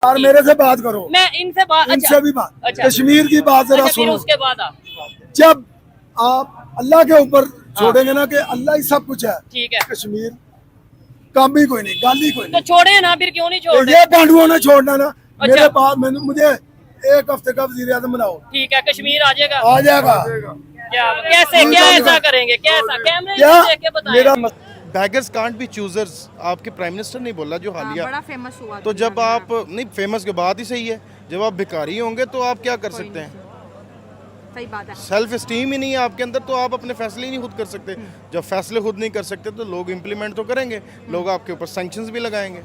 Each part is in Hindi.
यार मेरे से बात करो, मैं इनसे बात इनसे भी बात, अच्छा कश्मीर की बात जरा फिर सुनो। उसके बाद जब आप अल्लाह के ऊपर छोड़ेंगे ना कि अल्लाह ही सब कुछ है, ठीक है कश्मीर काम भी कोई नहीं, गाली कोई तो नहीं। छोड़े ना, फिर क्यों नहीं छोड़ रहे? ये पांडुओं ने छोड़ना ना, अच्छा। मेरे पास मुझे एक हफ्ते का वजीर आजम बनाओ, ठीक है, कश्मीर आ जाएगा। आ जाएगा। क्या कैसे, क्या ऐसा करेंगे, कैसा कैमरे क्या देख के बताएं। मेरा बैगर्स कांट बी चूजर्स, आपके प्राइम मिनिस्टर ने बोला जो हालिया बड़ा फेमस हुआ तो था जब यार, आप नहीं फेमस के बाद ही सही है, जब आप भिखारी होंगे तो आप क्या कर सकते हैं? सही बात है। सेल्फ स्टीम ही नहीं है आपके अंदर तो आप अपने फैसले ही नहीं खुद कर सकते। जब फैसले खुद नहीं कर सकते तो लोग इम्प्लीमेंट तो करेंगे, लोग आपके ऊपर सैंक्शंस भी लगाएंगे।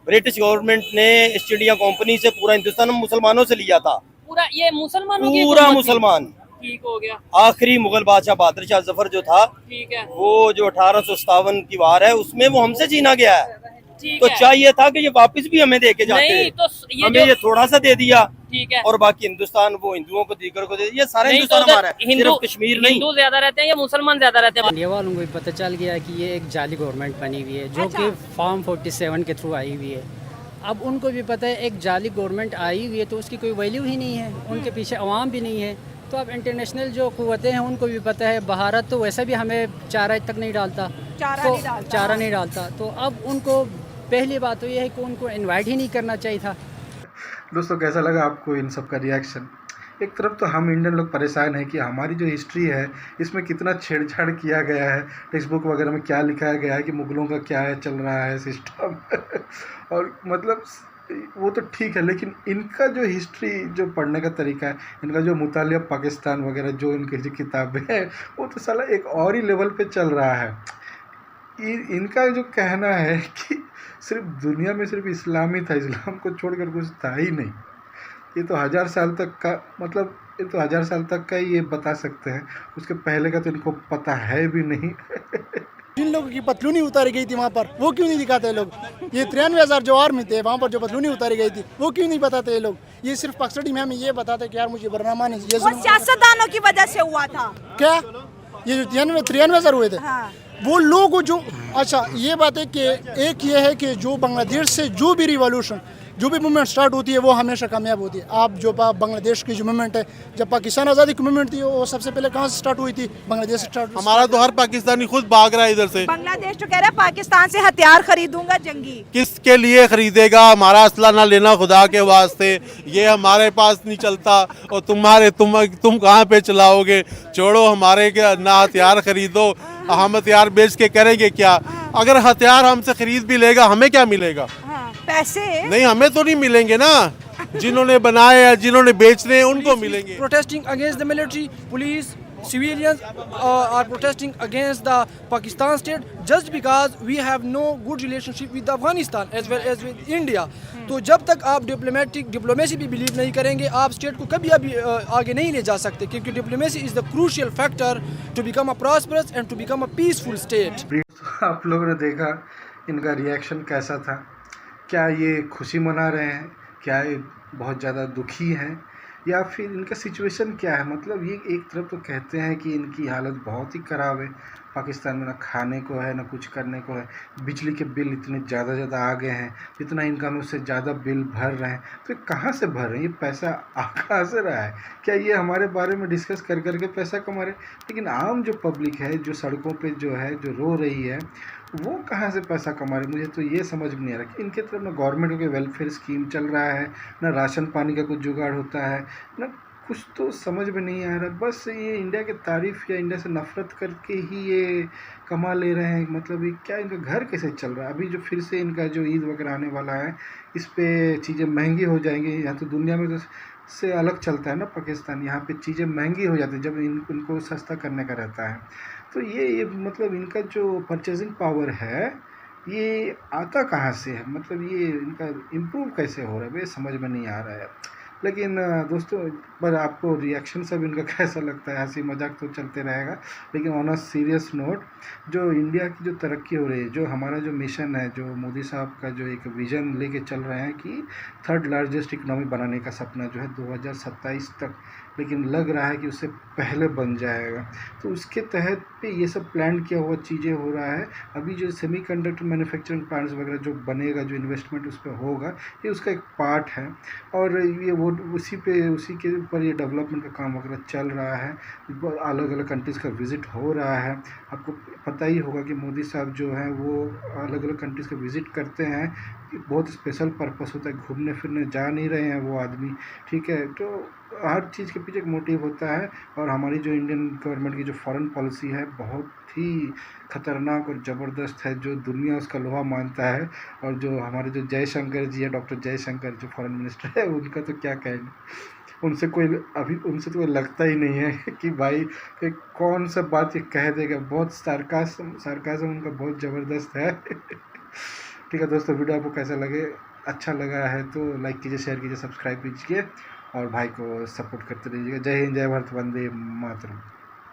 ब्रिटिश गवर्नमेंट ने ईस्ट इंडिया कंपनी से पूरा हिंदुस्तान मुसलमानों से लिया था, पूरा ये मुसलमानों की पूरा हुकूमत थी। मुसलमान। ठीक हो गया, आखिरी मुगल बादशाह बहादुर शाह जफर जो था, ठीक है वो जो 1857 की वार है उसमें वो हमसे छीना गया है। ठीक तो है। चाहिए था कि ये वापस भी हमें दे के जाते, नहीं तो ये हमें जो ये थोड़ा सा दे दिया ठीक है, और बाकी हिंदुस्तान वो हिंदुओं को दीगर को दे दिया। ये सारा नहीं तो हिंदुस्तान उधर हमारा है, सिर्फ कश्मीर नहीं। हिंदू ज्यादा रहते हैं या मुसलमान ज्यादा रहते हैं? इंडिया वालों को भी पता चल गया कि ये एक जाली गवर्नमेंट बनी हुई है जो कि फॉर्म 47 के थ्रू आई हुई है। अब उनको भी पता है एक जाली गवर्नमेंट आई हुई है तो उसकी कोई वैल्यू ही नहीं है, उनके पीछे अवाम भी नहीं है। तो अब इंटरनेशनल जो क़ुव्वतें हैं उनको भी पता है भारत तो वैसे भी हमें चारा तक नहीं डालता, चारा नहीं डालता। तो अब उनको पहली बात तो ये है कि उनको इनवाइट ही नहीं करना चाहिए था। दोस्तों कैसा लगा आपको इन सब का रिएक्शन? एक तरफ तो हम इंडियन लोग परेशान हैं कि हमारी जो हिस्ट्री है इसमें कितना छेड़छाड़ किया गया है, टेक्स्ट बुक वगैरह में क्या लिखाया गया है कि मुगलों का क्या है चल रहा है सिस्टम और मतलब वो तो ठीक है, लेकिन इनका जो हिस्ट्री जो पढ़ने का तरीका है, इनका जो मुतालिया पाकिस्तान वगैरह जो इनकी जो किताबें हैं वो तो साला एक और ही लेवल पे चल रहा है। इनका जो कहना है कि सिर्फ दुनिया में सिर्फ इस्लाम ही था, इस्लाम को छोड़कर कुछ था ही नहीं। ये तो 1000 साल तक का मतलब ये तो 1000 साल तक का ही ये बता सकते हैं, उसके पहले का तो इनको पता है भी नहीं। जिन लोगों की पतलूनी उतारी गई थी वहाँ पर वो क्यों नहीं दिखाते लोग? ये 93,000 जो आर्मी थे वहाँ पर जो पतलूनी उतारी गई थी वो क्यों नहीं बताते ये लोग? ये सिर्फ पक्सडी में हमें ये बताते कि यार मुझे बरनामा नहीं, ये सियासतदानों की वजह से हुआ था क्या ये जो 93,000 हुए थे वो लोग जो अच्छा ये बात है कि एक ये है कि जो बांग्लादेश से जो भी रिवॉल्यूशन जो भी मूवमेंट स्टार्ट होती है वो हमेशा कामयाब होती है। आप जो बांग्लादेश की जो मूवमेंट है, जब पाकिस्तान आज़ादी की मूवमेंट थी वो सबसे पहले कहाँ से स्टार्ट हुई थी? बांग्लादेश से स्टार्ट। हमारा तो हर पाकिस्तानी खुद भाग रहा है इधर से। बांग्लादेश तो कह रहा है पाकिस्तान से हथियार खरीदूंगा जंगी। किसके लिए खरीदेगा? हमारा असला ना लेना खुदा के वास्ते, ये हमारे पास नहीं चलता और तुम कहाँ पे चलाओगे? छोड़ो हमारे के ना हथियार खरीदो, हम हथियार बेच के करेंगे क्या? अगर हथियार हमसे खरीद भी लेगा हमें क्या मिलेगा? पैसे नहीं, हमें तो नहीं मिलेंगे ना, जिन्होंने बनाए हैं जिन्होंने बेचने हैं उनको मिलेंगे। Protesting against the military, police, civilians are protesting against the Pakistan state just because we have no good relationship with Afghanistan as well as with India. तो जब तक आप डिप्लोमेसी भी बिलीव नहीं करेंगे आप स्टेट को कभी अभी आगे नहीं ले जा सकते, क्योंकि diplomacy is the crucial factor to become a prosperous and to become a peaceful state. आप लोगों ने देखा इनका रिएक्शन कैसा था? क्या ये खुशी मना रहे हैं, क्या ये बहुत ज़्यादा दुखी हैं, या फिर इनका सिचुएशन क्या है? मतलब ये एक तरफ तो कहते हैं कि इनकी हालत बहुत ही ख़राब है, पाकिस्तान में ना खाने को है ना कुछ करने को है, बिजली के बिल इतने ज़्यादा आ गए हैं, जितना इनकम है उससे ज़्यादा बिल भर रहे हैं। तो ये कहाँ से भर रहे हैं? ये पैसा आ कहाँ से रहा है? क्या ये हमारे बारे में डिस्कस कर करके पैसा कमा रहे? लेकिन आम जो पब्लिक है जो सड़कों पे जो है जो रो रही है वो कहाँ से पैसा कमा रहे? मुझे तो ये समझ में नहीं आ रहा कि इनके तरफ ना गवर्नमेंट का वेलफेयर स्कीम चल रहा है, ना राशन पानी का कुछ जुगाड़ होता है, ना कुछ तो समझ में नहीं आ रहा। बस ये इंडिया की तारीफ़ या इंडिया से नफ़रत करके ही ये कमा ले रहे हैं। मतलब ये क्या इनका घर कैसे चल रहा है? अभी जो फिर से इनका जो ईद वगैरह आने वाला है इस पर चीज़ें महंगी हो जाएंगी। यहाँ तो दुनिया में तो से अलग चलता है ना पाकिस्तान, यहाँ पे चीज़ें महंगी हो जाती है जब इनको सस्ता करने का रहता है। तो ये मतलब इनका जो परचेजिंग पावर है ये आता कहाँ से है? मतलब ये इनका इम्प्रूव कैसे हो रहा है? ये समझ में नहीं आ रहा है। लेकिन दोस्तों, पर आपको रिएक्शन सब इनका कैसा लगता है? हंसी मजाक तो चलते रहेगा, लेकिन ऑन अ सीरियस नोट, जो इंडिया की जो तरक्की हो रही है, जो हमारा जो मिशन है, जो मोदी साहब का जो एक विज़न लेके चल रहे हैं कि थर्ड लार्जेस्ट इकनॉमी बनाने का सपना जो है 2027 तक, लेकिन लग रहा है कि उससे पहले बन जाएगा। तो उसके तहत पे ये सब प्लान किया हुआ चीज़ें हो रहा है। अभी जो सेमीकंडक्टर मैन्युफैक्चरिंग प्लांट्स वगैरह जो बनेगा, जो इन्वेस्टमेंट उस पर होगा, ये उसका एक पार्ट है। और ये वो उसी के ऊपर ये डेवलपमेंट का काम वगैरह चल रहा है। अलग अलग कंट्रीज़ का विज़िट हो रहा है। आपको पता ही होगा कि मोदी साहब जो हैं वो अलग अलग कंट्रीज़ का विज़िट करते हैं। बहुत स्पेशल पर्पस होता है, घूमने फिरने जा नहीं रहे हैं वो आदमी, ठीक है। तो हर चीज़ के पीछे एक मोटिव होता है। और हमारी जो इंडियन गवर्नमेंट की जो फॉरेन पॉलिसी है बहुत ही खतरनाक और ज़बरदस्त है, जो दुनिया उसका लोहा मानता है। और जो हमारे जो जयशंकर जी है, डॉक्टर जयशंकर जो फॉरेन मिनिस्टर है, उनका तो क्या कहना, उनसे तो कोई लगता ही नहीं है कि भाई कि कौन सा बात ये कह देगा। बहुत सार्काज़म उनका बहुत ज़बरदस्त है। ठीक है दोस्तों, वीडियो आपको कैसा लगे? अच्छा लगा है तो लाइक कीजिए, शेयर कीजिए, सब्सक्राइब कीजिए और भाई को सपोर्ट करते रहिएगा। जय हिंद, जय भारत, वंदे मातरम।